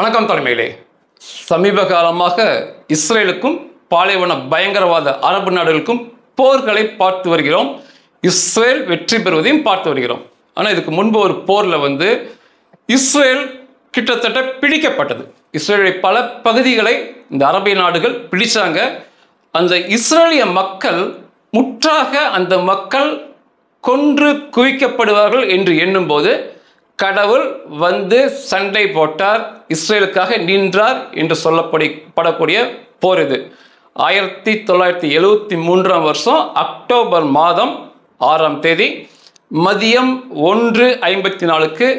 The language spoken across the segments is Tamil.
வணக்கம் தலைமையிலே. சமீப காலமாக இஸ்ரேலுக்கும் பாலைவன பயங்கரவாத அரபு நாடுகளுக்கும் போர்களை பார்த்து வருகிறோம். இஸ்ரேல் வெற்றி பெறுவதையும் பார்த்து வருகிறோம். ஆனால் இதுக்கு முன்பு ஒரு போரில் இஸ்ரேல் கிட்டத்தட்ட பிடிக்கப்பட்டது. இஸ்ரேலுடைய பல பகுதிகளை இந்த அரபிய நாடுகள் பிடிச்சாங்க. அந்த இஸ்ரேலிய மக்கள் முற்றாக அந்த மக்கள் கொன்று குவிக்கப்படுவார்கள் என்று எண்ணும்போது கடவுள் சண்டை போட்டார், இஸ்ரேலுக்காக நின்றார் என்று சொல்லப்படக்கூடிய போர் இது. 1973 அக்டோபர் மாதம் 6ஆம் தேதி மதியம் 1:54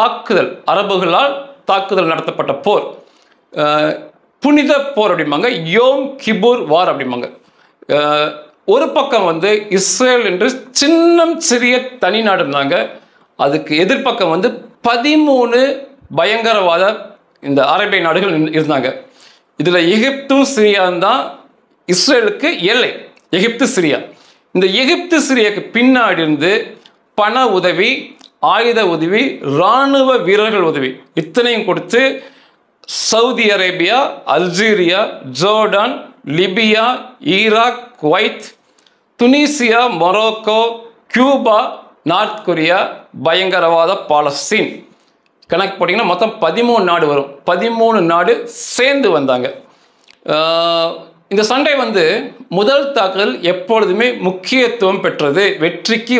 தாக்குதல், அரபுகளால் தாக்குதல் நடத்தப்பட்ட போர். புனித போர் அப்படிம்பாங்க, யோம் கிபூர் வார் அப்படிம்பாங்க. ஒரு பக்கம் இஸ்ரேல் என்று சிறிய தனி நாடு இருந்தாங்க. அதுக்கு எதிர்ப்பக்கம் 13 பயங்கரவாத இந்த அரேபிய நாடுகள் இருந்தாங்க. இதில் எகிப்தும் சிரியாவும் தான் இஸ்ரேலுக்கு எல்லை. எகிப்து சிரியா. இந்த எகிப்து சிரியாவுக்கு பின்னாடி இருந்து பண உதவி, ஆயுத உதவி, இராணுவ வீரர்கள் உதவி இத்தனையும் கொடுத்து Saudi Arabia, Algeria, Jordan, Libya, Iraq, Kuwait, Tunisia, Morocco, Cuba, north Korea, பயங்கரவாத பாலஸ்தீன் கணக்கு போட்டிங்கன்னா மொத்தம் 13 நாடு வரும். 13 நாடு சேர்ந்து வந்தாங்க. இந்த சண்டை முதல் தாக்குதல் எப்பொழுதுமே முக்கியத்துவம் பெற்றது, வெற்றிக்கு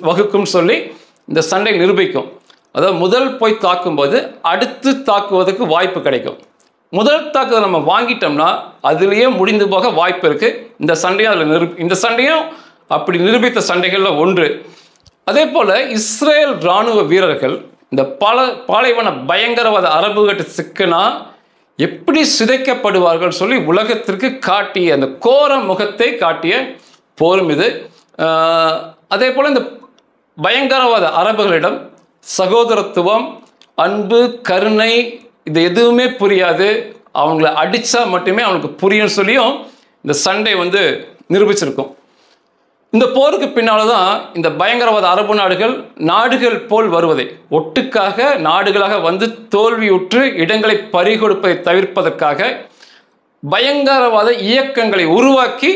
வகுக்கும் சொல்லி இந்த சண்டை நிரூபிக்கும். அதாவது முதல் போய் தாக்கும்போது அடுத்து தாக்குவதற்கு வாய்ப்பு கிடைக்கும். முதல் தாக்குதல் நம்ம வாங்கிட்டோம்னா அதுலேயே முடிந்து போக வாய்ப்பு இருக்குது. இந்த சண்டையும் அப்படி நிரூபித்த சண்டைகளில் ஒன்று. அதே போல் இஸ்ரேல் இராணுவ வீரர்கள் இந்த பாலைவன பயங்கரவாத அரபுகிட்ட சிக்கினா எப்படி சிதைக்கப்படுவார்கள் சொல்லி உலகத்திற்கு காட்டிய அந்த கோர முகத்தை காட்டிய போரும் இது. அதே போல் இந்த பயங்கரவாத அரபுகளிடம் சகோதரத்துவம், அன்பு, கருணை இது எதுவுமே புரியாது. அவங்கள அடித்தா மட்டுமே அவனுக்கு புரியும் சொல்லியும் இந்த சண்டை நிரூபிச்சிருக்கும். இந்த போருக்கு பின்னால் தான் இந்த பயங்கரவாத அரபு நாடுகள் போல் வருவதை, ஒட்டுக்காக நாடுகளாக தோல்வியுற்று இடங்களை பறிகொடுப்பதை தவிர்ப்பதற்காக பயங்கரவாத இயக்கங்களை உருவாக்கி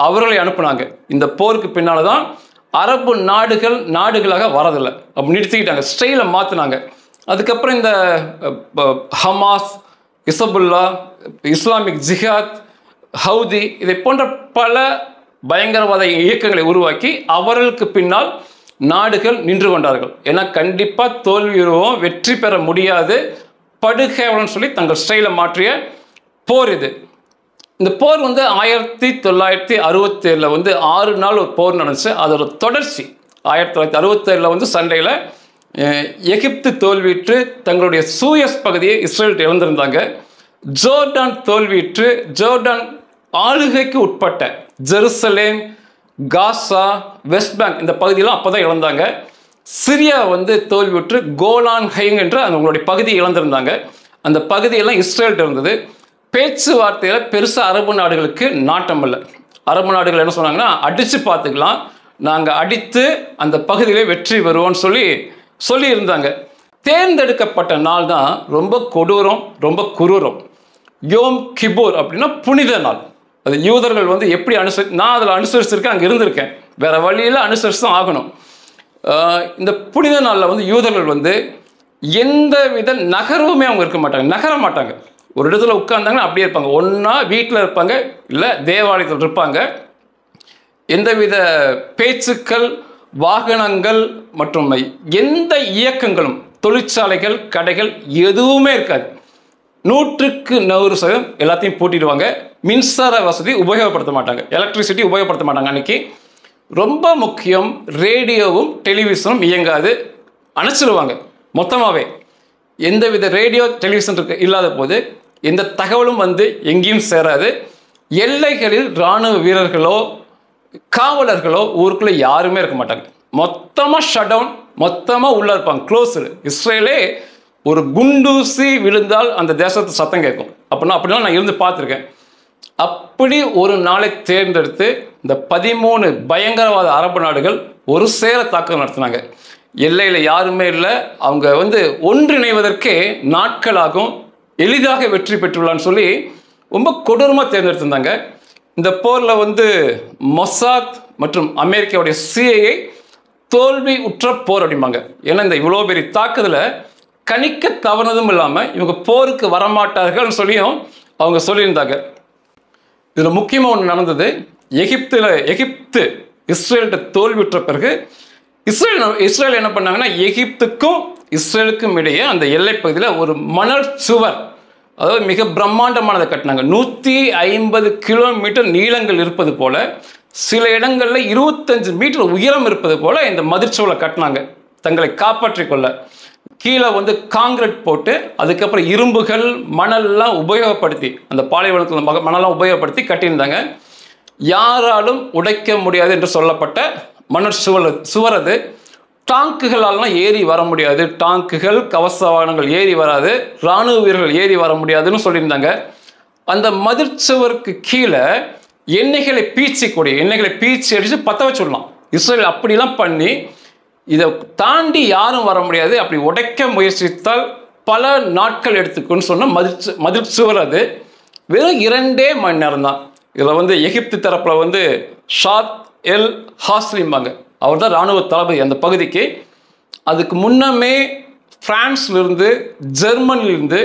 அவர்களை அனுப்புனாங்க. இந்த போருக்கு பின்னால் தான் அரபு நாடுகளாக வரதில்லை, அப்படி நிறுத்திக்கிட்டாங்க, ஸ்டைலை மாற்றினாங்க. அதுக்கப்புறம் இந்த ஹமாஸ், இசபுல்லா, இஸ்லாமிக் ஜிஹாத், ஹவுதி இதை போன்ற பல பயங்கரவாத இயக்கங்களை உருவாக்கி அவர்களுக்கு பின்னால் நாடுகள் நின்று கொண்டார்கள். ஏன்னா கண்டிப்பாக தோல்வியுறுவோம், வெற்றி பெற முடியாது, படுகேவலன்னு சொல்லி தங்கள் ஸ்டைலை மாற்றிய போர் இது. இந்த போர் 1967 6 நாள் ஒரு போர் நடந்துச்சு. அதோட தொடர்ச்சி 1967 சண்டையில் எகிப்து தோல்வியுற்று தங்களுடைய சூயஸ் பகுதியை இஸ்ரேல் இழந்திருந்தாங்க. ஜோர்டான் தோல்வியுற்று ஜோர்டான் ஆளுகைக்கு உட்பட்ட ஜெருசலேம், காசா, வெஸ்ட் பேங்க் இந்த பகுதியெல்லாம் அப்போ தான் இழந்தாங்க. சிரியா தோல்வியுற்று கோலான் ஹைங் என்ற அவங்களுடைய பகுதியை இழந்திருந்தாங்க. அந்த பகுதியெல்லாம் இஸ்ரேல்கிட்ட இருந்தது. பேச்சுவார்த்தையில் பெருசாக அரபு நாடுகளுக்கு நாட்டம் இல்லை. அரபு நாடுகள் என்ன சொன்னாங்கன்னா, அடித்து பார்த்துக்கலாம், நாங்கள் அடித்து அந்த பகுதியிலே வெற்றி பெறுவோம்னு சொல்லி இருந்தாங்க. தேர்ந்தெடுக்கப்பட்ட நாள் தான் ரொம்ப கொடூரம், ரொம்ப குரூரம். யோம் கிபூர் அப்படின்னா புனித நாள். அது யூதர்கள் எப்படி நான் அதில் அனுசரிச்சிருக்கேன், அங்கே இருந்திருக்கேன், வேற வழியில் அனுசரித்து தான் ஆகணும். இந்த புனித நாளில் யூதர்கள் எந்த வித நகர்வுமே அவங்க இருக்க மாட்டாங்க, நகர மாட்டாங்க. ஒரு இடத்துல உட்கார்ந்தாங்கன்னா அப்படியே இருப்பாங்க. ஒன்றா வீட்டில் இருப்பாங்க, இல்லை தேவாலயத்தில் இருப்பாங்க. எந்தவித பேச்சுக்கள், வாகனங்கள் மற்றும் எந்த இயக்கங்களும், தொழிற்சாலைகள், கடைகள் எதுவுமே இருக்காது. 100% எல்லாத்தையும் பூட்டிடுவாங்க. மின்சார வசதி உபயோகப்படுத்த மாட்டாங்க, எலக்ட்ரிசிட்டி உபயோகப்படுத்த மாட்டாங்க. அன்னைக்கு ரொம்ப முக்கியம், ரேடியோவும் டெலிவிஷனும் இயங்காது, அணைச்சிடுவாங்க மொத்தமாகவே. எந்தவித ரேடியோ டெலிவிஷன் இல்லாத போது எந்த தகவலும் எங்கேயும் சேராது. எல்லைகளில் இராணுவ வீரர்களோ காவலர்களோ ஊருக்குள்ளே யாருமே இருக்க மாட்டாங்க. மொத்தமாக ஷட் டவுன், மொத்தமாக உள்ளே இருப்பாங்க, க்ளோஸ்டு. இஸ்ரேலே ஒரு குண்டூசி விழுந்தால் அந்த தேசத்து சத்தம் கேட்கும். அப்படிலாம் நான் இருந்து பார்த்துருக்கேன். அப்படி ஒரு நாளை தேர்ந்தெடுத்து இந்த 13 பயங்கரவாத அரபு நாடுகள் ஒரு சேர தாக்குதல் நடத்தினாங்க. எல்லையில் யாருமே இல்லை. அவங்க வந்து ஒன்றிணைவதற்கே நாட்களாகும், எளிதாக வெற்றி பெற்றுள்ளான்னு சொல்லி ரொம்ப கொடூரமாக தேர்ந்தெடுத்திருந்தாங்க. இந்த போரில் வந்து மொசாத் மற்றும் அமெரிக்காவுடைய CIA தோல்வி உற்ற போர் அப்படிம்பாங்க. ஏன்னா இந்த இவ்வளோ பெரிய தாக்குதலை கணிக்க தவறுனதும் இல்லாமல் இவங்க போருக்கு வரமாட்டார்கள்னு சொல்லியும் அவங்க சொல்லியிருந்தாங்க. இதில் முக்கியமாக ஒன்று நடந்தது. எகிப்து இஸ்ரேல்கிட்ட தோல்வியுற்ற பிறகு இஸ்ரேல் என்ன பண்ணாங்கன்னா, எகிப்துக்கும் இஸ்ரேலுக்கும் இடையே அந்த எல்லை பகுதியில் ஒரு மணல் சுவர், அதாவது மிக பிரம்மாண்டமானதை கட்டினாங்க. 150 கிலோமீட்டர் நீளங்கள் இருப்பது போல, சில இடங்களில் 25 மீட்டர் உயரம் இருப்பது போல இந்த மதிர்ச்சுவலை கட்டினாங்க தங்களை காப்பாற்றிக் கொள்ள. கீழே வந்து காங்கிரீட் போட்டு அதுக்கப்புறம் இரும்புகள் மணல்லாம் உபயோகப்படுத்தி, அந்த பாலைவனத்தில் மணலாம் உபயோகப்படுத்தி கட்டியிருந்தாங்க. யாராலும் உடைக்க முடியாது என்று சொல்லப்பட்ட மணல் சுவர் அது. டாங்குகளாலாம் ஏறி வர முடியாது, டாங்குகள் கவச வாகனங்கள் ஏறி வராது, இராணுவ வீரர்கள் ஏறி வர முடியாதுன்னு சொல்லியிருந்தாங்க. அந்த மதிர்ச்சுவருக்கு கீழே எண்ணெய்களை பீச்சி அடித்து பற்ற வச்சுடலாம். இஸ்ரேல் அப்படிலாம் பண்ணி இதை தாண்டி யாரும் வர முடியாது, அப்படி உடைக்க முயற்சித்தால் பல நாட்கள் எடுத்துக்குன்னு சொன்ன மதிர்ச்சுவர் அது. வெறும் 2 மணி நேரம் தான். இதில் வந்து எகிப்து தரப்பில் வந்து ஷாத் எல் ஹாஸ்லிம்பாங்க, அவர் தான் இராணுவ தளபதி அந்த பகுதிக்கு. அதுக்கு முன்னமே பிரான்ஸ்லேருந்து, ஜெர்மனிலிருந்து,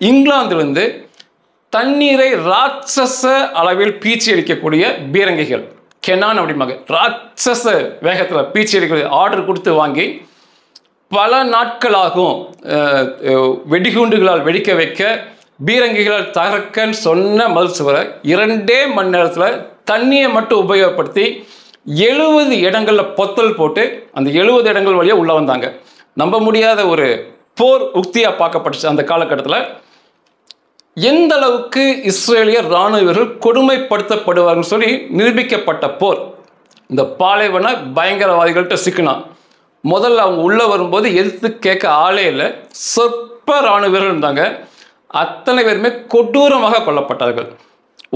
இங்கிலாந்துலேருந்து தண்ணீரை ராட்சச அளவில் பீச்சி அடிக்கக்கூடிய பீரங்கிகள், கெனான் அப்படிம்பாங்க, ராட்சச வேகத்தில் பீச்சி அடிக்கக்கூடிய ஆர்டர் கொடுத்து வாங்கி பல நாட்களாகும் வெடிகுண்டுகளால் வெடிக்க வைக்க, பீரங்கிகளால் தகர்க்கன்னு சொன்ன மதிர்ச்சுவரை 2 மணி நேரத்தில் தண்ணியை மட்டும் உபயோகப்படுத்தி 70 இடங்களில் பொத்தல் போட்டு அந்த 70 இடங்கள் வழியாக உள்ளே வந்தாங்க. நம்ப முடியாத ஒரு போர் உக்தியாக பார்க்கப்பட்டுச்சு அந்த காலகட்டத்தில். எந்த அளவுக்கு இஸ்ரேலிய இராணுவ வீரர்கள் கொடுமைப்படுத்தப்படுவார்கள் சொல்லி நிரூபிக்கப்பட்ட போர். இந்த பாலைவன பயங்கரவாதிகள்கிட்ட சிக்கினா முதல்ல அவங்க உள்ளே வரும்போது எதிர்த்து கேட்க ஆளே இல்லை. சொற்ப இராணுவ வீரர்கள் இருந்தாங்க. அத்தனை பேருமே கொடூரமாக கொல்லப்பட்டார்கள்.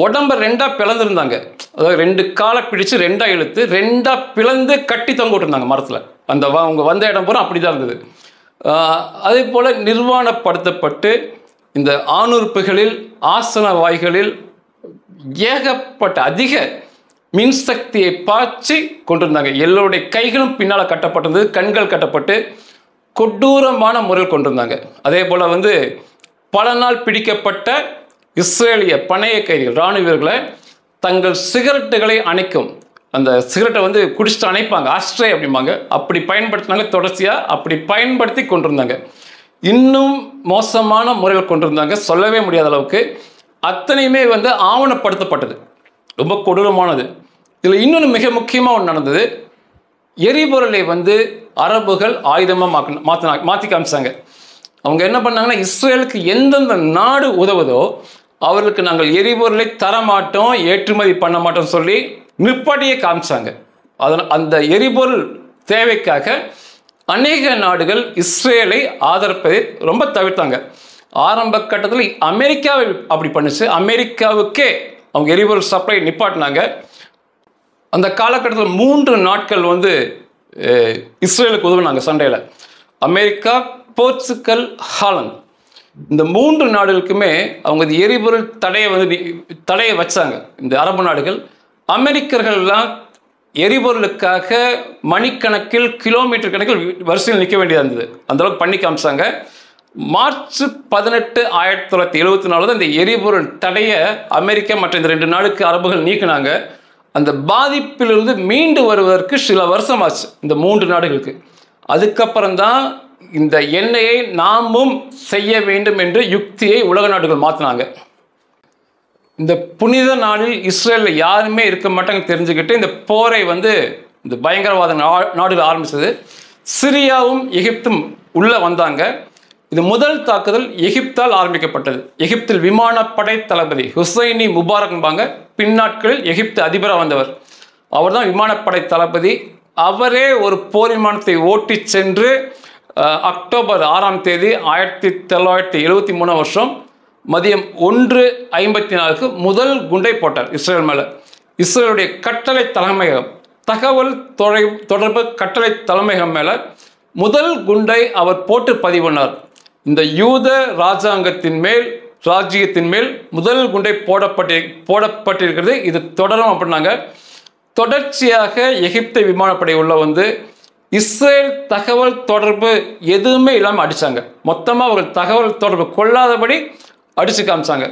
உடம்பை 2ஆக பிளந்துருந்தாங்க. அதாவது 2 காலை பிடிச்சு 2ஆக இழுத்து 2ஆக பிளந்து கட்டி தொங்க விட்டுருந்தாங்க மரத்தில். அந்த அவங்க வந்த இடம் பூரா அப்படி தான் இருந்தது. அதே போல் நிர்வாணப்படுத்தப்பட்டு இந்த ஆணுறுப்புகளில், ஆசன வாய்களில் ஏகப்பட்ட அதிக மின்சக்தியை பாய்ச்சி கொண்டிருந்தாங்க. எல்லோருடைய கைகளும் பின்னால் கட்டப்பட்டிருந்தது, கண்கள் கட்டப்பட்டு கொடூரமான முறையில் கொண்டிருந்தாங்க. அதே போல் வந்து பல நாள் பிடிக்கப்பட்ட இஸ்ரேலிய பணைய கைதிகள், இராணுவ வீரர்களை தங்கள் சிகரெட்டுகளை அணைக்கும், அந்த சிகரெட்டை வந்து குடிச்சிட்டு அணைப்பாங்க, ஆஸ்ட்ரே அப்படிம்பாங்க, அப்படி பயன்படுத்தினாங்க. தொடர்ச்சியாக அப்படி பயன்படுத்தி கொண்டிருந்தாங்க. இன்னும் மோசமான முறையில் கொண்டிருந்தாங்க, சொல்லவே முடியாத அளவுக்கு. அத்தனையுமே வந்து ஆவணப்படுத்தப்பட்டது, ரொம்ப கொடூரமானது. இதில் இன்னொன்று மிக முக்கியமாக ஒன்று நடந்தது. எரிபொருளை வந்து அரபுகள் ஆயுதமாக மாற்றி காமிச்சாங்க. அவங்க என்ன பண்ணாங்கன்னா, இஸ்ரேலுக்கு எந்தெந்த நாடு உதவுதோ அவர்களுக்கு நாங்கள் எரிபொருளை தரமாட்டோம், ஏற்றுமதி பண்ண மாட்டோம் சொல்லி நிப்பாட்டியே காமிச்சாங்க. அந்த எரிபொருள் தேவைக்காக அநேக நாடுகள் இஸ்ரேலை ஆதரிப்பதை ரொம்ப தவிர்த்தாங்க. ஆரம்ப கட்டத்தில் அமெரிக்காவை அப்படி பண்ணுச்சு. அமெரிக்காவுக்கே அவங்க எரிபொருள் சப்ளை நிப்பாட்டினாங்க. அந்த காலகட்டத்தில் 3 நாட்கள் வந்து இஸ்ரேலுக்கு உதவுனாங்க சண்டையில். அமெரிக்கா, போர்ச்சுகல், ஹாலந்து, இந்த 3 நாடுகளுக்குமே அவங்க எரிபொருள் தடையை வச்சாங்க. இந்த அரபு நாடுகள், அமெரிக்கர்கள்லாம் எரிபொருளுக்காக மணிக்கணக்கில், கிலோமீட்டர் கணக்கில் வரிசையில் நிற்க வேண்டியதாக இருந்தது. அந்தளவுக்கு பண்ணி காமிச்சாங்க. மார்ச் 18, 1974 தான் இந்த எரிபொருள் தடையை அமெரிக்கா மற்ற இந்த 2 நாடுக்கு அரபுகள் நீக்கினாங்க. அந்த பாதிப்பிலிருந்து மீண்டு வருவதற்கு சில வருஷம் ஆச்சு இந்த 3 நாடுகளுக்கு. அதுக்கப்புறம்தான் இந்த எண்ணெயை நாமும் செய்ய வேண்டும் என்று யுக்தியை உலக நாடுகள் மாற்றினாங்க. இந்த புனித நாளில் இஸ்ரேலில் யாருமே இருக்க மாட்டாங்க தெரிஞ்சுக்கிட்டு இந்த போரை வந்து இந்த பயங்கரவாத நாடுகள் ஆரம்பித்தது. சிரியாவும் எகிப்தும் உள்ளே வந்தாங்க. இது முதல் தாக்குதல் எகிப்தால் ஆரம்பிக்கப்பட்டது. எகிப்தில் விமானப்படை தளபதி ஹுசைனி முபாரக் என்பாங்க, பின்னாட்களில் எகிப்து அதிபராக வந்தவர். அவர் தான் விமானப்படை தளபதி. அவரே ஒரு போர் விமானத்தை ஓட்டி சென்று அக்டோபர் 6ஆம் தேதி 1973 வருஷம் மதியம் 1:54 முதல் குண்டை போட்டார் இஸ்ரேல் மேலே. இஸ்ரேலுடைய கட்டளை தலைமையகம், தகவல் தொடர்பு கட்டளை தலைமையகம் மேலே முதல் குண்டை அவர் போட்டு பதிவுனார். இந்த யூத ராஜ்யத்தின் மேல் முதல் குண்டை போடப்பட்டிருக்கிறது, இது தொடரும் அப்படின்னாங்க. தொடர்ச்சியாக எகிப்து விமானப்படை உள்ள வந்து இஸ்ரேல் தகவல் தொடர்பு எதுவுமே இல்லாமல் அடித்தாங்க. மொத்தமாக அவர்கள் தகவல் தொடர்பு கொள்ளாதபடி அடித்து காமிச்சாங்க.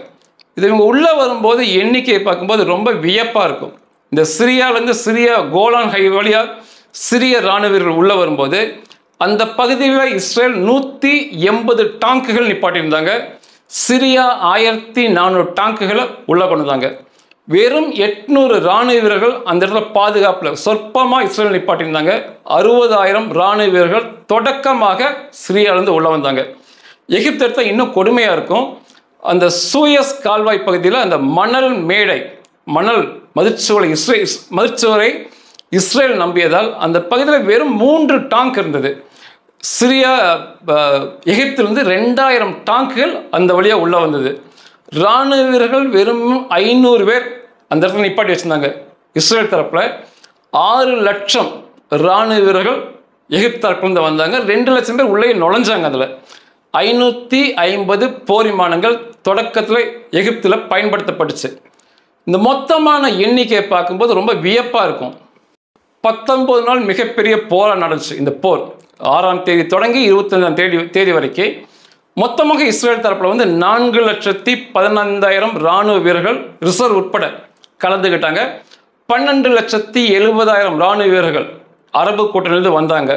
இது இவங்க உள்ளே வரும்போது எண்ணிக்கையை பார்க்கும்போது ரொம்ப வியப்பாக இருக்கும். இந்த சிரியாவிலேருந்து கோலான் ஹை வழியாக சிரிய இராணுவ வீரர்கள் உள்ளே வரும்போது அந்த பகுதியில் இஸ்ரேல் 180 டாங்குகள் நிப்பாட்டியிருந்தாங்க. சிரியா 1400 டாங்குகளை உள்ளே கொண்டு வந்தாங்க. வெறும் 800 இராணுவ வீரர்கள் அந்த இடத்துல பாதுகாப்பில் சொற்பமாக இஸ்ரேல் நிப்பாட்டியிருந்தாங்க. 60,000 இராணுவ வீரர்கள் தொடக்கமாக சிரியாவிலேருந்து உள்ளே வந்தாங்க. எகிப்து இடத்துல இன்னும் கொடுமையாக இருக்கும். அந்த சூயஸ் கால்வாய் பகுதியில் அந்த மணல் மதிர்ச்சுவரை இஸ்ரேல் நம்பியதால் அந்த பகுதியில் வெறும் 3 டாங்க் இருந்தது. எகிப்திலிருந்து 2000 டாங்குகள் அந்த வழியாக உள்ளே வந்தது. இராணுவ வீரர்கள் வெறும் 500 பேர் அந்த இடத்துல நிப்பாட்டி வச்சுருந்தாங்க. இஸ்ரேல் தரப்பில் 6 லட்சம் இராணுவ வீரர்கள் எகிப்து தரப்புலேருந்து வந்தாங்க. 2 லட்சம் பேர் உள்ளே நுழைஞ்சாங்க. அதில் 550 போர் விமானங்கள் தொடக்கத்தில் எகிப்தில் பயன்படுத்தப்பட்டுச்சு. இந்த மொத்தமான எண்ணிக்கையை பார்க்கும்போது ரொம்ப வியப்பாக இருக்கும். 19 நாள் மிகப்பெரிய போராக நடந்துச்சு. இந்த போர் 6ஆம் தேதி தொடங்கி 25ஆம் தேதி வரைக்கும் மொத்தமாக இஸ்ரேல் தரப்பில் வந்து 4,15,000 இராணுவ வீரர்கள் ரிசர்வ் உட்பட கலந்துக்கிட்டாங்க. 12,70,000 இராணுவ வீரர்கள் அரபு கூட்டணியிலிருந்து வந்தாங்க.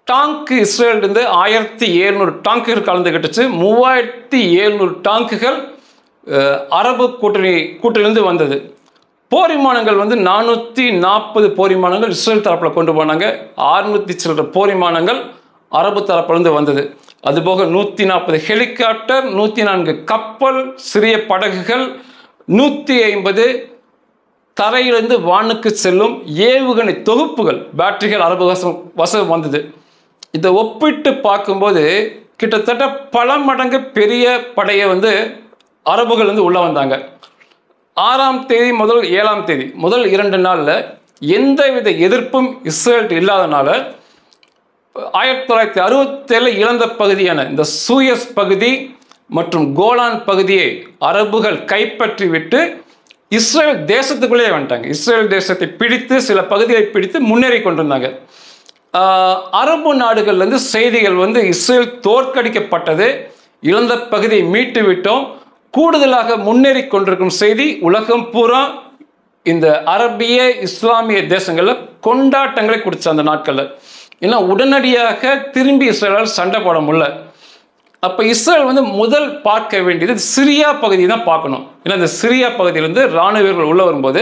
டாங்கு இஸ்ரேலிருந்து 1,700 டாங்குகள் கலந்துக்கிட்டுச்சு. 3,700 டாங்குகள் அரபு கூட்டணியிலிருந்து வந்தது. போர் விமானங்கள் வந்து 440 போர் விமானங்கள் இஸ்ரேல் தரப்பில் கொண்டு போனாங்க. 600 சில்லற போர் விமானங்கள் அரபு தரப்பிலிருந்து வந்தது. அதுபோக 140 ஹெலிகாப்டர், 104 கப்பல், சிறிய படகுகள், 150 தரையிலிருந்து வானுக்கு செல்லும் ஏவுகணை தொகுப்புகள், பேட்டரிகள் அரபு வசம் வந்தது. இதை ஒப்பிட்டு பார்க்கும்போது கிட்டத்தட்ட பல மடங்கு பெரிய படையை வந்து அரபுகள் வந்து உள்ளே வந்தாங்க. 6ஆம் தேதி முதல் 7ஆம் தேதி முதல் 2 நாளில் எந்தவித எதிர்ப்பும் இஸ்ரேல் இல்லாதனால 1967 இழந்த பகுதியான இந்த சூயஸ் பகுதி மற்றும் கோலான் பகுதியை அரபுகள் கைப்பற்றி விட்டு இஸ்ரேல் தேசத்துக்குள்ளே வந்துட்டாங்க. இஸ்ரேல் தேசத்தை பிடித்து சில பகுதியை பிடித்து முன்னேறி கொண்டிருந்தாங்க. அரபு நாடுகள்லேருந்து செய்திகள் வந்து இஸ்ரேல் தோற்கடிக்கப்பட்டது, இழந்த பகுதியை மீட்டு விட்டோம், கூடுதலாக முன்னேறி கொண்டிருக்கும் செய்தி உலகம் பூரா இந்த அரபிய இஸ்லாமிய தேசங்களில் கொண்டாட்டங்களை கொடுத்த அந்த நாட்களில். ஏன்னா உடனடியாக திரும்பி இஸ்ரேலால் சண்டை போட முடியல. அப்போ இஸ்ரேல் வந்து முதல் பார்க்க வேண்டியது சிரியா பகுதி தான் பார்க்கணும். ஏன்னா இந்த சிரியா பகுதியிலேருந்து இராணுவ வீரர்கள் உள்ளே வரும்போது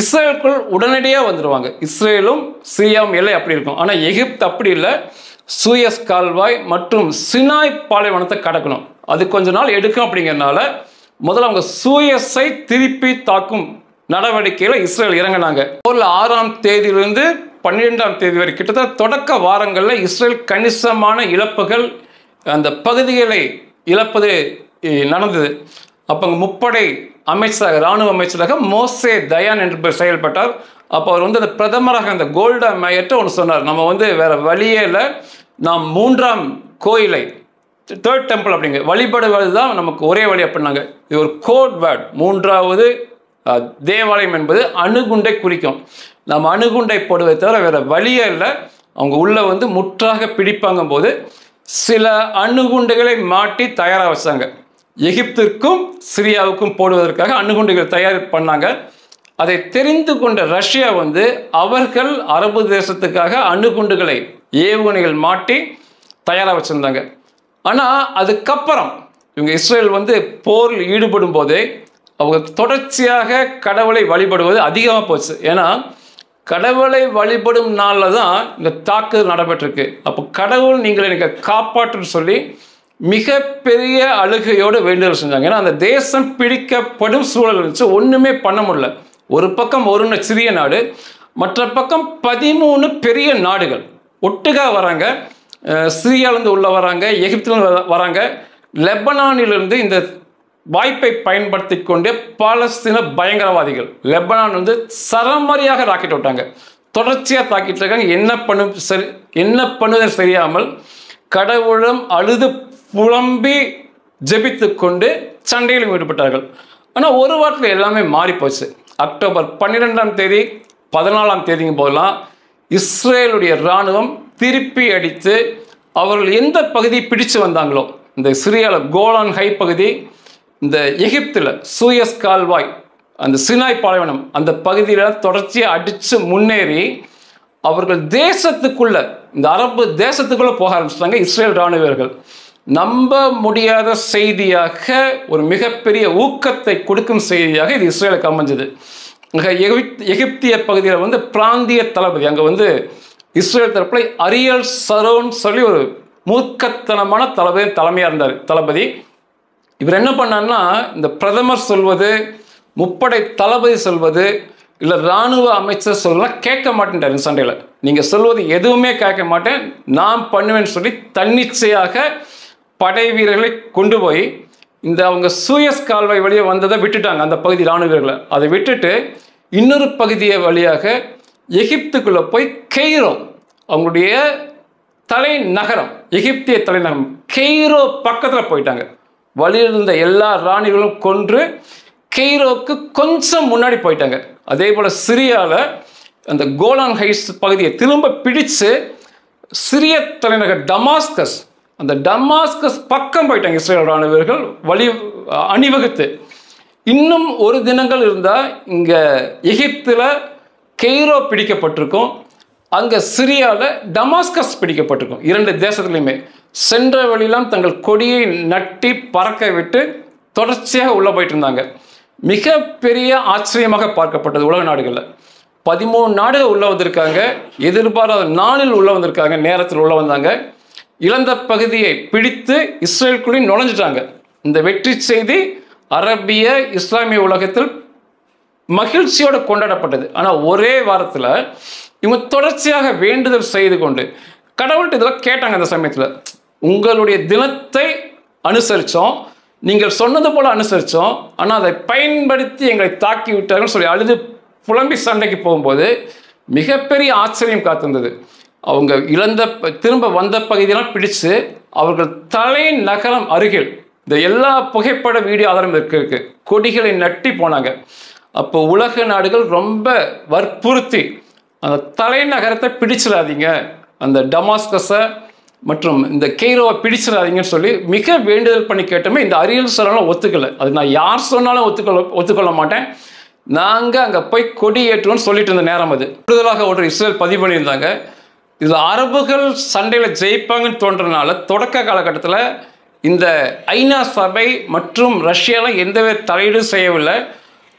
இஸ்ரேலுக்குள் உடனடியாக வந்துடுவாங்க. இஸ்ரேலும் சிரியாவும் எல்லை அப்படி இருக்கும். ஆனால் எகிப்து அப்படி இல்லை. சூயஸ் கால்வாய் மற்றும் சினாய் பாலைவனத்தை கடக்கணும். அது கொஞ்ச நாள் எடுக்கும். அப்படிங்கிறதுனால முதல்ல அவங்க சூயஸை திருப்பி தாக்கும் நடவடிக்கையில் இஸ்ரேல் இறங்கினாங்க. 6ஆம் தேதியிலிருந்து 12ஆம் தேதி வரை கிட்டத்தட்ட தொடக்க வாரங்களில் இஸ்ரேல் கணிசமான இழப்புகள் அந்த பகுதிகளை இழப்பது நடந்தது. அப்போ முப்படை அமைச்சராக இராணுவ அமைச்சராக மோசே தயான் என்று செயல்பட்டார். அப்போ அவர் வந்து அந்த பிரதமராக அந்த கோல்டா மேயர்ட்ட ஒன்று சொன்னார், நம்ம வந்து வேற வழியே இல்லை, நாம் 3ஆம் கோயிலை 3rd டெம்பிள் அப்படிங்க வழிபடுவது தான் நமக்கு ஒரே வழி அப்படின்னாங்க. இது ஒரு கோட் வேர்ட். 3வது தேவாலயம் என்பது அணுகுண்டை குறிக்கும். நம்ம அணுகுண்டை போடுவதை தவிர வேற வழியே இல்லை. அவங்க உள்ள வந்து முற்றாக பிடிப்பாங்க போது சில அணுகுண்டுகளை மாட்டி தயாராக வச்சாங்க. எகிப்திற்கும் சிரியாவுக்கும் போடுவதற்காக அணுகுண்டுகள் தயார் பண்ணாங்க. அதை தெரிந்து கொண்ட ரஷ்யா வந்து அவர்கள் அரபு தேசத்துக்காக அணுகுண்டுகளை ஏவுகணைகள் மாட்டி தயாராக வச்சுருந்தாங்க. ஆனால் அதுக்கப்புறம் இவங்க இஸ்ரேல் வந்து போரில் ஈடுபடும் போதே அவங்க தொடர்ச்சியாக கடவுளை வழிபடுவது அதிகமாக போச்சு. ஏன்னா கடவுளை வழிபடும் நாளில் தான் இந்த தாக்குதல் நடைபெற்றிருக்கு. அப்போ கடவுள் நீங்கள் எனக்கு காப்பாற்றுன்னு சொல்லி மிகப்பெரிய அழுகையோடு வேண்டுதல் செஞ்சாங்க. ஏன்னா அந்த தேசம் பிடிக்கப்படும் சூழல் இருந்துச்சு, ஒன்றுமே பண்ண முடியல. ஒரு பக்கம் ஒரு சிறிய நாடு, மற்ற பக்கம் 13 பெரிய நாடுகள் ஒட்டுக்காக வராங்க. சிரியாவிலேருந்து உள்ள வராங்க, எகிப்திலிருந்து வராங்க, லெபனானிலிருந்து இந்த வாய்ப்பை பயன்படுத்தி கொண்டு பாலஸ்தீன பயங்கரவாதிகள் லெபனான் வந்து சரமாரியாக ராக்கெட் விட்டாங்க. தொடர்ச்சியாக தாக்கிட்டு இருக்காங்க. என்ன பண்ணுவது தெரியாமல் கடவுளும் அழுது புலம்பி ஜெபித்து கொண்டு சண்டையில் ஈடுபட்டார்கள். ஆனால் ஒரு வாரத்தில் எல்லாமே மாறி போச்சு. அக்டோபர் 12ஆம் தேதி 14ஆம் தேதிங்க போதெல்லாம் இஸ்ரேலுடைய இராணுவம் திருப்பி அடித்து அவர்கள் எந்த பகுதியை பிடிச்சு வந்தாங்களோ, இந்த சிரியாவில் கோலான் ஹை பகுதி, இந்த எகிப்தில் சூயஸ் கால்வாய், அந்த சினாய் பாலைவனம், அந்த பகுதியில் தொடர்ச்சியாக அடித்து முன்னேறி அவர்கள் தேசத்துக்குள்ள, இந்த அரபு தேசத்துக்குள்ள போக ஆரம்பிச்சிட்டாங்க இஸ்ரேல் இராணுவர்கள். நம்ப முடியாத செய்தியாக, ஒரு மிகப்பெரிய ஊக்கத்தை கொடுக்கும் செய்தியாக இது இஸ்ரேலுக்கு அமைஞ்சது. எகிப்திய பகுதியில் வந்து பிராந்திய தளபதி, அங்கே வந்து இஸ்ரேல் தரப்பில் அரியல் சரோன் சொல்லி ஒரு மூர்க்கத்தனமான தலைமையாக இருந்தார் தளபதி. இவர் என்ன பண்ணார்னா, இந்த பிரதமர் சொல்வது, முப்படை தளபதி சொல்வது, இல்லை இராணுவ அமைச்சர் சொல்லலாம் கேட்க மாட்டேன்ட்டார். இந்த சண்டையில் நீங்கள் சொல்வது எதுவுமே கேட்க மாட்டேன், நான் பண்ணுவேன்னு சொல்லி தன்னிச்சையாக படை வீரர்களை கொண்டு போய் இந்த அவங்க சூயஸ் கால்வாய் வழியாக வந்ததை விட்டுட்டாங்க. அந்த பகுதி இராணுவ வீரர்களை அதை விட்டுட்டு இன்னொரு பகுதியை வழியாக எகிப்துக்குள்ளே போய் கெய்ரோ, அவங்களுடைய தலைநகரம், எகிப்திய தலைநகரம் கெய்ரோ பக்கத்தில் போயிட்டாங்க. வழியில் இருந்த எல்லா இராணிகளும் கொன்று கெய்ரோக்கு கொஞ்சம் முன்னாடி போயிட்டாங்க. அதே போல் சிரியாவில் அந்த கோலான் ஹைட்ஸ் பகுதியை திரும்ப பிடிச்சு சிரிய தலைநகர் டமாஸ்கஸ், அந்த டமாஸ்கஸ் பக்கம் போயிட்டாங்க இஸ்ரேல் இராணுவர்கள் வழி அணிவகுத்து. இன்னும் ஒரு தினங்கள் இருந்தால் இங்கே எகிப்தில் கெய்ரோ பிடிக்கப்பட்டிருக்கும், அங்கே சிரியாவில் டமாஸ்கஸ் பிடிக்கப்பட்டிருக்கும். இரண்டு தேசத்துலையுமே சென்ற வழியெல்லாம் தங்கள் கொடியை நட்டி பறக்க விட்டு தொடர்ச்சியாக உள்ளே போயிட்டு இருந்தாங்க. மிகப்பெரிய ஆச்சரியமாக பார்க்கப்பட்டது உலக நாடுகளில். 13 நாடுகள் உள்ளே வந்திருக்காங்க, எதிர்பாராத நாளில் உள்ளே வந்திருக்காங்க, நேரத்தில் உள்ளே வந்தாங்க. இழந்த பகுதியை பிடித்து இஸ்ரேலுக்குள்ளே நுழைஞ்சிட்டாங்க. இந்த வெற்றி செய்தி அரபிய இஸ்லாமிய உலகத்தில் மகிழ்ச்சியோடு கொண்டாடப்பட்டது. ஆனால் ஒரே வாரத்தில் இவங்க தொடர்ச்சியாக வேண்டுதல் செய்து கொண்டு கடவுள்கிட்ட இதெல்லாம் கேட்டாங்க. அந்த சமயத்தில் உங்களுடைய தினத்தை அனுசரித்தோம், நீங்கள் சொன்னது போல் அனுசரித்தோம், ஆனால் அதை பயன்படுத்தி எங்களை தாக்கி விட்டார்கள் சொல்லி அழுது புலம்பி சண்டைக்கு போகும்போது மிகப்பெரிய ஆச்சரியம் காத்திருந்தது. அவங்க இழந்த திரும்ப வந்த பகுதியெல்லாம் பிடிச்சு அவர்கள் தலைநகரம் அருகில் இந்த எல்லா புகைப்பட வீடியோ ஆதாரம் இருக்கு கொடிகளை நட்டி போனாங்க. அப்போ உலக நாடுகள் ரொம்ப வற்புறுத்தி அந்த தலைநகரத்தை பிடிச்சிடாதீங்க, அந்த டமாஸ்கஸை மற்றும் இந்த கெய்ரோவை பிடிச்சிடாதீங்கன்னு சொல்லி மிக வேண்டுதல் பண்ணி கேட்டோமே. இந்த அரியல் சரோன்லாம் ஒத்துக்கலை. அது நான் யார் சொன்னாலும் ஒத்துக்கொள்ள மாட்டேன், நாங்கள் அங்கே போய் கொடி ஏற்றுவோம்னு சொல்லிட்டு இருந்த நேரம் அது. கூடுதலாக ஒரு இஸ்ரேல் பதிவு பண்ணியிருந்தாங்க. இதில் அரபுகள் சண்டையில் ஜெயிப்பாங்கன்னு தோன்றனால தொடக்க காலகட்டத்தில் இந்த ஐநா சபை மற்றும் ரஷ்யாலாம் எந்தவித தலையீடும் செய்யவில்லை.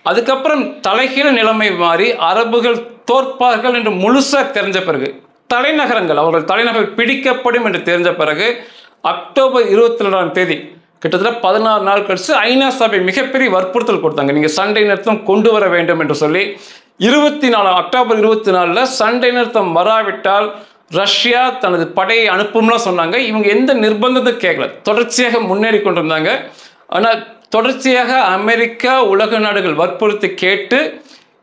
அதுக்கப்புறம் தலைகீழ நிலைமை மாறி அரபுகள் தோற்பார்கள் என்று முழுசாக தெரிஞ்ச பிறகு, தலைநகரங்கள் அவர்கள் தலைநகர் பிடிக்கப்படும் என்று தெரிஞ்ச பிறகு அக்டோபர் 22ஆம் தேதி கிட்டத்தட்ட 16 நாள் கழிச்சு ஐநா சபை மிகப்பெரிய வற்புறுத்தல் கொடுத்தாங்க. நீங்கள் சண்டை நிறுத்தம் கொண்டு வர வேண்டும் என்று சொல்லி அக்டோபர் 24 சண்டை நிறுத்தம் வராவிட்டால் ரஷ்யா தனது படையை அனுப்பும்லாம் சொன்னாங்க. இவங்க எந்த நிர்பந்தத்தையும் கேட்கல, தொடர்ச்சியாக முன்னேறி கொண்டிருந்தாங்க. ஆனால் தொடர்ச்சியாக அமெரிக்கா உலக நாடுகள் வற்புறுத்தி கேட்டு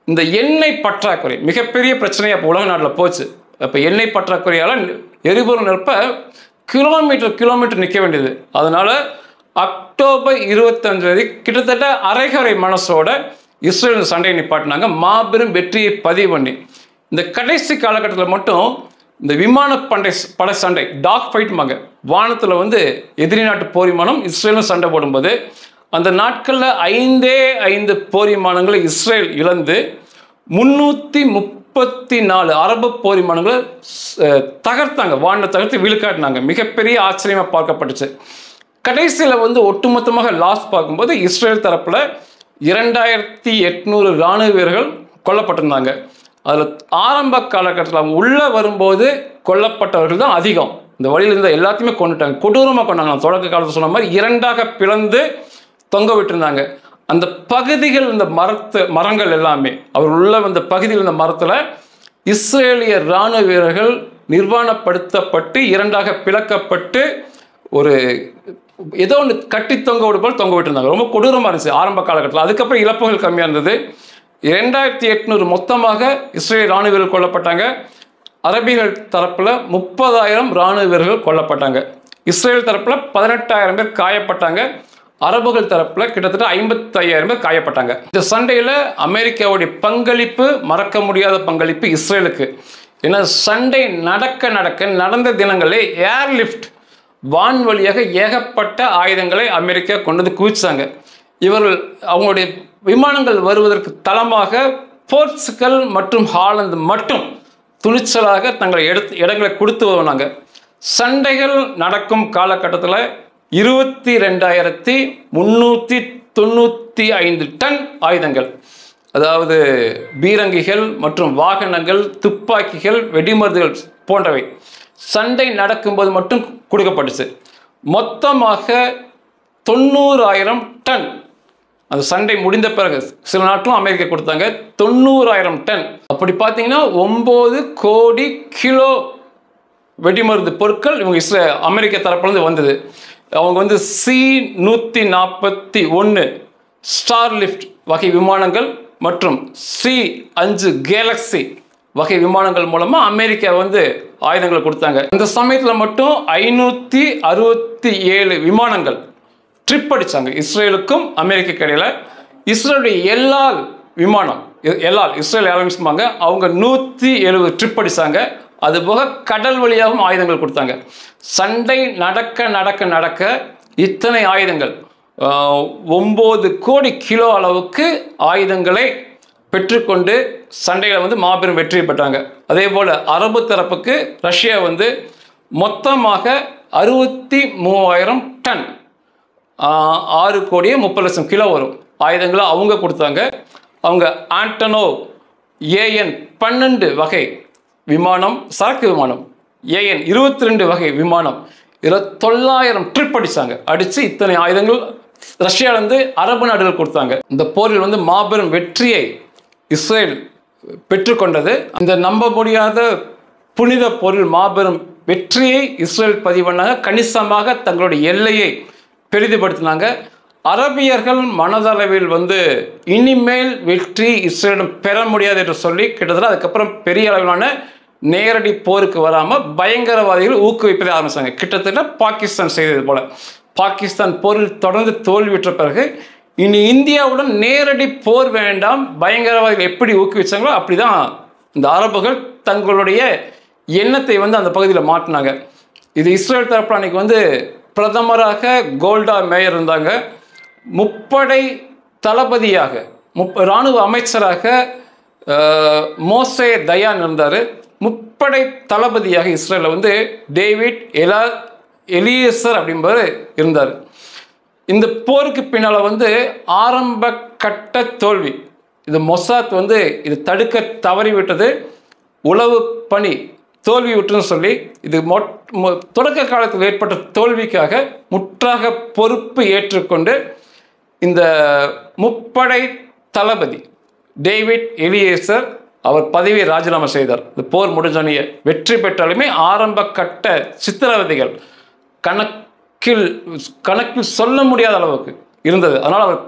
இந்த எண்ணெய் பற்றாக்குறை மிகப்பெரிய பிரச்சனையாக இப்போ உலக நாட்டில் போச்சு. அப்போ எண்ணெய் பற்றாக்குறையால் எரிபொருள் நிரப்ப கிலோமீட்டர் நிற்க வேண்டியது. அதனால் அக்டோபர் 25 கிட்டத்தட்ட அரைகுறை மனசோட இஸ்ரேல் சண்டையை நிப்பாட்டினாங்க. மாபெரும் வெற்றியை பதிவு பண்ணி இந்த கடைசி காலகட்டத்தில் மட்டும் இந்த விமான படை சண்டை டாக் ஃபைட்மாங்க, வானத்தில் வந்து எதிரி நாட்டு போர் விமானம் இஸ்ரேலும் சண்டை போடும்போது அந்த நாட்களில் 5 போர் விமானங்களை இஸ்ரேல் இழந்து 334 அரபு போர் விமானங்களை தகர்த்தாங்க, வான தகர்த்து விழுக்காட்டினாங்க. மிகப்பெரிய ஆச்சரியமாக பார்க்கப்பட்டுச்சு. கடைசியில் வந்து ஒட்டுமொத்தமாக லாஸ் பார்க்கும்போது இஸ்ரேல் தரப்பில் 2800 இராணுவ வீரர்கள் கொல்லப்பட்டிருந்தாங்க. அதில் ஆரம்ப காலகட்டத்தில் அவங்க உள்ளே வரும்போது கொல்லப்பட்டவர்கள் தான் அதிகம். இந்த வழியில் இருந்த எல்லாத்தையுமே கொண்டுட்டாங்க, கொடூரமாக கொண்டாங்க. நான் தொடக்க காலத்தில் சொன்ன மாதிரி 2ஆக பிளந்து தொங்க விட்டுருந்தாங்க. அந்த பகுதிகள், இந்த மரங்கள் எல்லாமே அவர் உள்ள வந்த பகுதியில் இருந்த மரத்தில் இஸ்ரேலிய இராணுவ வீரர்கள் நிர்வாணப்படுத்தப்பட்டு 2ஆக பிளக்கப்பட்டு ஒரு ஏதோ ஒன்று கட்டி தொங்க விடு போல் தொங்க விட்டுருந்தாங்க. ரொம்ப கொடூரமாக இருந்துச்சு ஆரம்ப காலகட்டத்தில். அதுக்கப்புறம் இழப்புகள் கம்மியாக இருந்தது. 2800 மொத்தமாக இஸ்ரேல் இராணுவ வீரர்கள் கொல்லப்பட்டாங்க. அரபிகள் தரப்பில் 30,000 இராணுவ வீரர்கள் கொல்லப்பட்டாங்க. இஸ்ரேல் தரப்பில் 18,000 பேர் காயப்பட்டாங்க. அரபுகள் தரப்பில் கிட்டத்தட்ட 55,000 பேர் காயப்பட்டாங்க. இந்த சண்டையில் அமெரிக்காவுடைய பங்களிப்பு மறக்க முடியாத பங்களிப்பு இஸ்ரேலுக்கு. ஏன்னா சண்டை நடந்த தினங்களே ஏர்லிஃப்ட் வான்வழியாக ஏகப்பட்ட ஆயுதங்களை அமெரிக்கா கொண்டு வந்து குவிச்சாங்க. இவர்கள் அவங்களுடைய விமானங்கள் வருவதற்கு தளமாக போர்ச்சுகல் மற்றும் ஹாலந்து மட்டும் துணிச்சலாக தங்களை இடங்களை கொடுத்து வருவாங்க. சண்டைகள் நடக்கும் காலகட்டத்தில் 22,395 டன் ஆயுதங்கள், அதாவது பீரங்கிகள் மற்றும் வாகனங்கள், துப்பாக்கிகள், வெடிமருந்துகள் போன்றவை சண்டை நடக்கும்போது மட்டும் கொடுக்கப்பட்டுச்சு. மொத்தமாக 90,000 டன். அந்த சண்டை முடிந்த பிறகு சில நாட்களும் அமெரிக்கா கொடுத்தாங்க. 90,000 டன். அப்படி பார்த்தீங்கன்னா 9 கோடி கிலோ வெடிமருந்து பொருட்கள் இவங்க அமெரிக்க தரப்புலேருந்து வந்தது. அவங்க வந்து C-141 ஸ்டார்லிஃப்ட் வகை விமானங்கள் மற்றும் C-5 கேலக்ஸி வகை விமானங்கள் மூலமாக அமெரிக்கா வந்து ஆயுதங்களை கொடுத்தாங்க. இந்த சமயத்தில் மட்டும் 567 விமானங்கள் ட்ரிப் அடித்தாங்க இஸ்ரேலுக்கும் அமெரிக்க இடையில். இஸ்ரேலுடைய எல்லால் விமானம், இஸ்ரேல் ஏர்லைன்ஸ்பாங்க, அவங்க 170 ட்ரிப் அடித்தாங்க. அதுபோக கடல் வழியாகவும் ஆயுதங்கள் கொடுத்தாங்க. சண்டை நடக்க இத்தனை ஆயுதங்கள் 9 கோடி கிலோ அளவுக்கு ஆயுதங்களை பெற்றுக்கொண்டு சண்டையில் வந்து மாபெரும் வெற்றி பெற்றாங்க. அதே போல் அரபு தரப்புக்கு ரஷ்யா வந்து மொத்தமாக 63,000 டன் 6 கோடியே 30 லட்சம் கிலோ வரும் ஆயுதங்களை அவங்க கொடுத்தாங்க. அவங்க ஆண்டனோவ் AN-12 வகை விமானம், சரக்கு விமானம், AN-22 வகை விமானம், இதில் 900 ட்ரிப் அடித்து இத்தனை ஆயுதங்கள் ரஷ்யாவிலிருந்து அரபு நாடுகள் கொடுத்தாங்க. இந்த போரில் வந்து மாபெரும் வெற்றியை இஸ்ரேல் பெற்றுக்கொண்டது. இந்த நம்ப முடியாத புனித போரில் மாபெரும் வெற்றியை இஸ்ரேல் பதிவண்ணாக கணிசமாக தங்களுடைய எல்லையை பெரிதுபடுத்தினாங்க. அரபியர்கள் மனதளவில் வந்து இனிமேல் வெற்றி இஸ்ரேலிடம் பெற முடியாது என்று சொல்லி கிட்டத்தட்ட அதுக்கப்புறம் பெரிய அளவிலான நேரடி போருக்கு வராமல் பயங்கரவாதிகள் ஊக்குவிப்பதை ஆரம்பித்தாங்க. கிட்டத்தட்ட பாகிஸ்தான் செய்தது போல. பாகிஸ்தான் போரில் தொடர்ந்து தோல்வியுற்ற பிறகு இனி இந்தியாவுடன் நேரடி போர் வேண்டாம், பயங்கரவாதிகள் எப்படி ஊக்குவிச்சாங்களோ அப்படி தான் இந்த அரபுகள் தங்களுடைய எண்ணத்தை வந்து அந்த பகுதியில் மாற்றினாங்க. இது இஸ்ரேல் தரப்பில் அன்றைக்கி வந்து பிரதமராக கோல்டா மேயர் இருந்தாங்க. முப்படை தளபதியாக இராணுவ அமைச்சராக மோசே தயான் இருந்தார். முப்படை தளபதியாக இஸ்ரேலில் வந்து டேவிட் எலியேசர் அப்படின்பவர் இருந்தார். இந்த போருக்கு பின்னால் வந்து ஆரம்ப கட்ட தோல்வி, இது மொசாத் வந்து இது தடுக்க தவறிவிட்டது, உளவு பணி தோல்வி விட்டுன்னு சொல்லி இது தொடக்க காலத்தில் ஏற்பட்ட தோல்விக்காக முற்றாக பொறுப்பு ஏற்றுக்கொண்டு இந்த முப்படை தளபதி டேவிட் எலியேசர் அவர் பதவியை ராஜினாமா செய்தார். இந்த போர் முடிஞ்சோனைய வெற்றி பெற்றாலுமே ஆரம்ப கட்ட சித்திரவதைகள் கணக்கில் சொல்ல முடியாத அளவுக்கு இருந்தது. அதனால் அவர்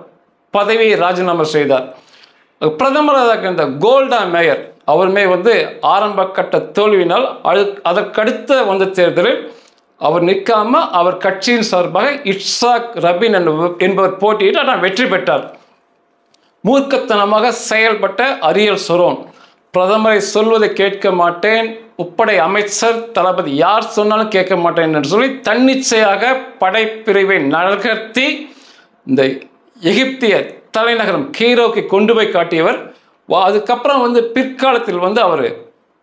பதவியை ராஜினாமா செய்தார். பிரதமராக இருந்த கோல்டா மேயர் அவருமே வந்து ஆரம்ப கட்ட தோல்வியினால் அதற்கடுத்த வந்த தேர்தலில் அவர் நிற்காம அவர் கட்சியின் சார்பாக இட்சாக் ரபின் என்பவர் போட்டியிட்டு ஆனால் வெற்றி பெற்றார். மூர்க்கத்தனமாக செயல்பட்ட அரியல் ஷரோன் பிரதமரை சொல்வதை கேட்க மாட்டேன், முப்படை அமைச்சர் தளபதி யார் சொன்னாலும் கேட்க மாட்டேன் என்று சொல்லி தன்னிச்சையாக படைப்பிரிவை நகர்த்தி இந்த எகிப்திய தலைநகரம் கெய்ரோக்கு கொண்டு போய் காட்டியவர். அதுக்கப்புறம் வந்து பிற்காலத்தில் வந்து அவர்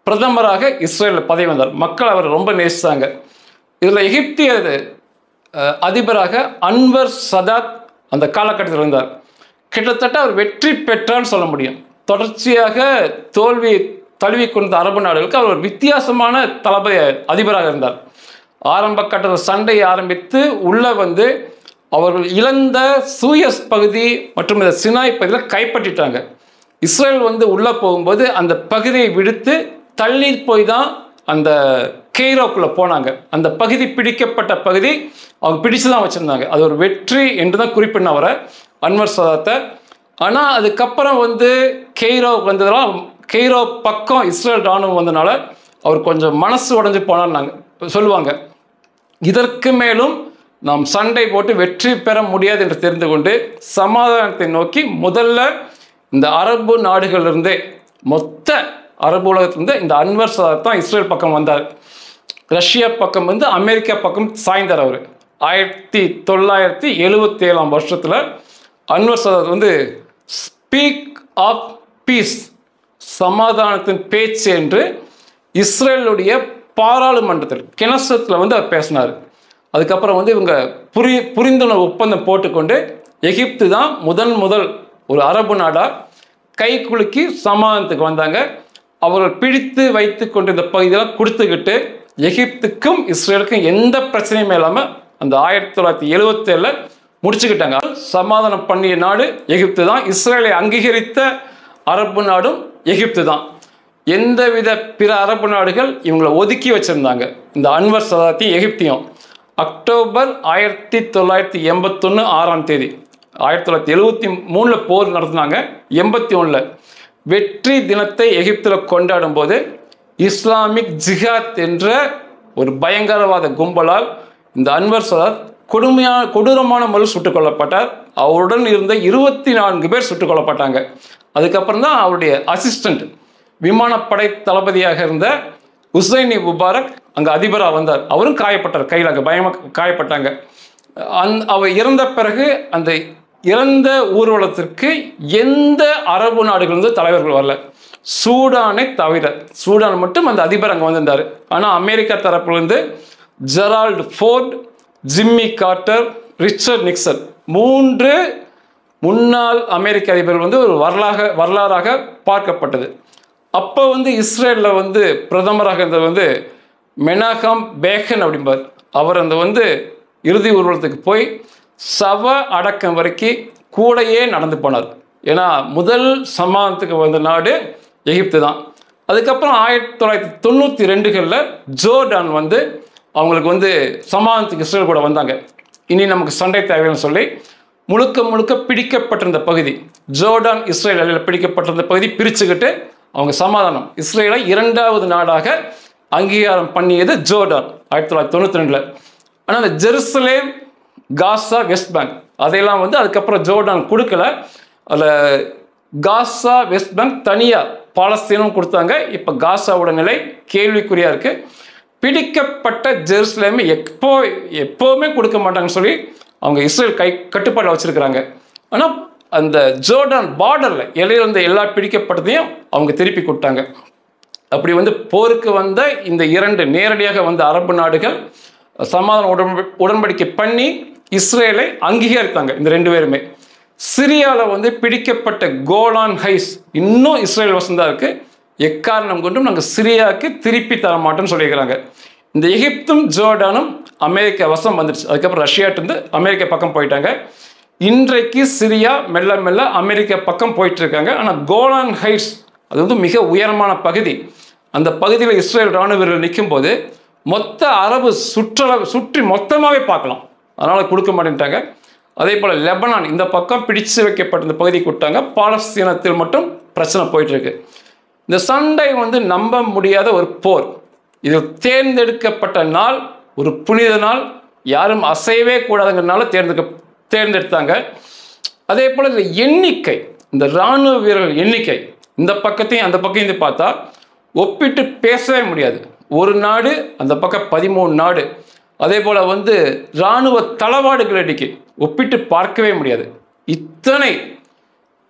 பிரதமராக இஸ்ரேலில் பதவி வந்தார். மக்கள் அவர் ரொம்ப நேசித்தாங்க. இதில் எகிப்திய அதிபராக அன்வர் சதாத் அந்த காலகட்டத்தில் இருந்தார். கிட்டத்தட்ட அவர் வெற்றி பெற்றான்னு சொல்ல முடியும். தொடர்ச்சியாக தோல்வி தழுவி கொண்ட அரபு நாடுகளுக்கு அவர் ஒரு வித்தியாசமான தளபதி அதிபராக இருந்தார். ஆரம்ப கட்டத்தில் சண்டையை ஆரம்பித்து உள்ள வந்து அவர்கள் இழந்த சூயஸ் பகுதி மற்றும் இந்த சினாய் பகுதியில் கைப்பற்றிட்டாங்க. இஸ்ரேல் வந்து உள்ளே போகும்போது அந்த பகுதியை விடுத்து தள்ளி போய் தான் அந்த கெய்ரோக்குள்ளே போனாங்க. அந்த பகுதி பிடிக்கப்பட்ட பகுதி அவங்க பிடிச்சு தான் வச்சுருந்தாங்க. அது ஒரு வெற்றி என்று தான் குறிப்பிட்ட வர அன்வர் சதாத்தை. ஆனால் அதுக்கப்புறம் வந்து கெய்ரோ வந்ததெல்லாம் கெய்ரோ பக்கம் இஸ்ரேல் இராணுவம் வந்தனால அவர் கொஞ்சம் மனசு உடைஞ்சு போனான்னு நாங்கள் சொல்லுவாங்க. இதற்கு மேலும் நாம் சண்டை போட்டு வெற்றி பெற முடியாது என்று தெரிந்து கொண்டு சமாதானத்தை நோக்கி முதல்ல இந்த அரபு நாடுகளிலிருந்தே மொத்த அரபு உலகத்திலிருந்து இந்த அன்வர் சதாத் தான் இஸ்ரேல் பக்கம் வந்தார். ரஷ்யா பக்கம் வந்து அமெரிக்கா பக்கம் சாய்ந்தார். அவர் 1977 வருஷத்தில் அன்வர் சதாத் வந்து ஸ்பீக் ஆஃப் பீஸ், சமாதானத்தின் பேச்சு என்று இஸ்ரேலுடைய பாராளுமன்றத்தில் கெனசத்தில் வந்து அவர் பேசினார். அதுக்கப்புறம் வந்து இவங்க புரிந்துணர்வு ஒப்பந்தம் போட்டுக்கொண்டு எகிப்து தான் முதல் ஒரு அரபு நாடாக கை குலுக்கி சமாதானத்துக்கு வந்தாங்க. அவர்கள் பிடித்து வைத்து கொண்டு இந்த பகுதியெல்லாம் கொடுத்துக்கிட்டு எகிப்துக்கும் இஸ்ரேலுக்கும் எந்த பிரச்சனையுமே இல்லாமல் அந்த 1977 முடிச்சுக்கிட்டாங்க. சமாதானம் பண்ணிய நாடு எகிப்து தான். இஸ்ரேலை அங்கீகரித்த அரபு நாடும் எகிப்து தான். எந்தவித பிற அரபு நாடுகள் இவங்களை ஒதுக்கி வச்சிருந்தாங்க. இந்த அன்வர் சதாத்தையும் எகிப்தையும் அக்டோபர் 1981 6ஆம் தேதி 1973 போர் நடத்தினாங்க. 81 வெற்றி தினத்தை எகிப்தில் கொண்டாடும் போது இஸ்லாமிக் ஜிஹாத் என்ற ஒரு பயங்கரவாத கும்பலால் இந்த அன்வர் சதாத் கொடூரமான முறையில் சுட்டுக் கொல்லப்பட்டார். அவருடன் இருந்த 24 பேர் சுட்டுக் கொல்லப்பட்டாங்க. அதுக்கப்புறம் தான் அவருடைய அசிஸ்டண்ட் விமானப்படை தளபதியாக இருந்த ஹுசைனி முபாரக் அங்கே அதிபராக வந்தார். அவரும் காயப்பட்டார், கையில் அங்கே பயமாக காயப்பட்டாங்க. அவர் இறந்த பிறகு அந்த இறந்த ஊர்வலத்திற்கு எந்த அரபு நாடுகளிலிருந்து தலைவர்கள் வரல, சூடானை தவிர. சூடான் மட்டும் அந்த அதிபர் அங்கே வந்திருந்தார். ஆனால் அமெரிக்கா தரப்பிலிருந்து Gerald Ford, Jimmy Carter, Richard Nixon 3 முன்னாள் அமெரிக்க அதிபர்கள் வந்து ஒரு வரலாறாக பார்க்கப்பட்டது. அப்போ வந்து இஸ்ரேலில் வந்து பிரதமராக இருந்தது வந்து மெனாகம் பேகன் அப்படிம்பார். அவர் அந்த வந்து இறுதி ஊர்வலத்துக்கு போய் சவ அடக்கம் வரைக்கும் கூடையே நடந்து போனார். ஏன்னா முதல் சமாதானத்துக்கு வந்த நாடு எகிப்து தான். அதுக்கப்புறம் 1992 ஜோர்டான் வந்து அவங்களுக்கு வந்து சமாதானத்துக்கு இஸ்ரேல் கூட வந்தாங்க. இனி நமக்கு சண்டை தேவைன்னு சொல்லி முழுக்க பிடிக்கப்பட்டிருந்த பகுதி ஜோர்டான் இஸ்ரேல் எல்லையில் பிடிக்கப்பட்டிருந்த பகுதி பிரிச்சுக்கிட்டு அவங்க சமாதானம் இஸ்ரேலை 2வது நாடாக அங்கீகாரம் பண்ணியது ஜோர்டான் 1992. ஆனால் அந்த ஜெருசலேம், காசா, வெஸ்ட் பேங்க் அதையெல்லாம் வந்து அதுக்கப்புறம் ஜோர்டான் கொடுக்கல. அதில் காசா, வெஸ்ட் பேங்க் தனியாக பாலஸ்தீனம் கொடுத்தாங்க. இப்போ காசாவோட நிலை கேள்விக்குறியாக இருக்குது. பிடிக்கப்பட்ட ஜெருசலேமை எப்போவுமே கொடுக்க மாட்டாங்கன்னு சொல்லி அவங்க இஸ்ரேல் கட்டுப்பாட்டில் வச்சுருக்கிறாங்க. ஆனால் அந்த ஜோர்டான் பார்டரில் இலையிலிருந்த எல்லா பிடிக்கப்பட்டதையும் அவங்க திருப்பி கொடுத்தாங்க. அப்படி வந்து போருக்கு வந்த இந்த 2 நேரடியாக வந்த அரபு நாடுகள் சமாதான உடன்படிக்கை பண்ணி இஸ்ரேலை அங்கீகரித்தாங்க. இந்த 2 பேருமே. சிரியாவில் வந்து பிடிக்கப்பட்ட கோலான் ஹைஸ் இன்னும் இஸ்ரேல் வசந்தா இருக்குது. எக்காரணம் கொண்டும் நாங்கள் சிரியாவுக்கு திருப்பி தர மாட்டோம்னு சொல்லியிருக்கிறாங்க. இந்த எகிப்தும் ஜோர்டானும் அமெரிக்கா வசம் வந்துடுச்சு. அதுக்கப்புறம் ரஷ்யாட்டிருந்து அமெரிக்கா பக்கம் போயிட்டாங்க. இன்றைக்கு சிரியா மெல்ல அமெரிக்கா பக்கம் போயிட்டு இருக்காங்க. ஆனால் கோலான் ஹைட்ஸ் அது வந்து மிக உயரமான பகுதி. அந்த பகுதியில் இஸ்ரேல் இராணுவ வீரர்கள் நிற்கும் போது மொத்த அரபு சுற்றி மொத்தமாகவே பார்க்கலாம். அதனால் கொடுக்க மாட்டேன்ட்டாங்க. அதே போல் லெபனான் இந்த பக்கம் பிடிச்சு வைக்கப்பட்ட இந்த பகுதி கொடுத்தாங்க. பாலஸ்தீனத்தில் மட்டும் பிரச்சனை போயிட்டு இருக்கு. இந்த சண்டை வந்து நம்ப முடியாத ஒரு போர். இது தேர்ந்தெடுக்கப்பட்ட நாள் ஒரு புனித நாள், யாரும் அசையவே கூடாதுங்கிறதுனால தேர்ந்தெடுத்தாங்க. அதே போல் இந்த எண்ணிக்கை, இந்த இராணுவ வீரர்கள் எண்ணிக்கை இந்த பக்கத்தையும் அந்த பக்கத்தையும் பார்த்தா ஒப்பிட்டு பேசவே முடியாது. ஒரு நாடு அந்த பக்கம் 13 நாடு. அதே போல் வந்து இராணுவ தளவாடுகள் எண்ணிக்கை ஒப்பிட்டு பார்க்கவே முடியாது. இத்தனை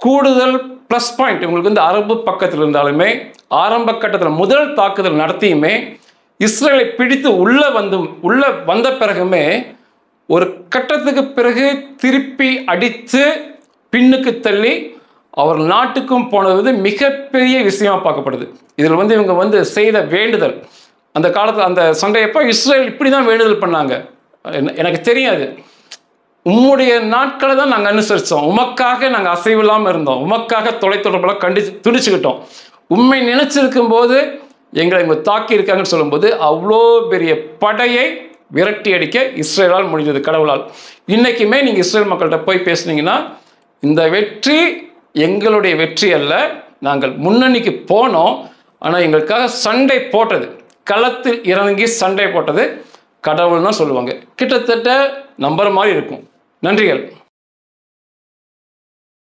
கூடுதல் ப்ளஸ் பாயிண்ட் உங்களுக்கு வந்து அரபு பக்கத்தில் இருந்தாலுமே ஆரம்ப கட்டத்தில் முதல் தாக்குதல் நடத்தியுமே இஸ்ரேலை பிடித்து உள்ள வந்த பிறகுமே ஒரு கட்டத்துக்கு பிறகு திருப்பி அடித்து பின்னுக்கு தள்ளி அவர் நாட்டுக்கும் போனது வந்து மிகப்பெரிய விஷயமா பார்க்கப்படுது. இதில் வந்து இவங்க வந்து செய்த வேண்டுதல் அந்த காலத்தில் அந்த சண்டையப்போ இஸ்ரேல் இப்படி தான் வேண்டுதல் பண்ணாங்க. எனக்கு தெரியாது, உம்முடைய நாட்களை தான் நாங்கள் அனுசரித்தோம், உமக்காக நாங்கள் அசைவில்லாமல் இருந்தோம், உமக்காக தொலைத்தொடர்பெல்லாம் துடிச்சுக்கிட்டோம், உண்மை நினைச்சிருக்கும் போது எங்களை இவங்க தாக்கி இருக்காங்கன்னு சொல்லும்போது அவ்வளோ பெரிய படையை விரட்டி அடிக்க இஸ்ரேலால் முடிஞ்சது, கடவுளால். இன்றைக்குமே நீங்கள் இஸ்ரேல் மக்கள்கிட்ட போய் பேசுனீங்கன்னா இந்த வெற்றி எங்களுடைய வெற்றி அல்ல. நாங்கள் முன்னணிக்கு போனோம், ஆனால் எங்களுக்காக சண்டை போட்டது, களத்தில் இறங்கி சண்டை போட்டது கடவுள் தான் சொல்லுவாங்க. கிட்டத்தட்ட நம்புற மாதிரி இருக்கும். நன்றிகள்.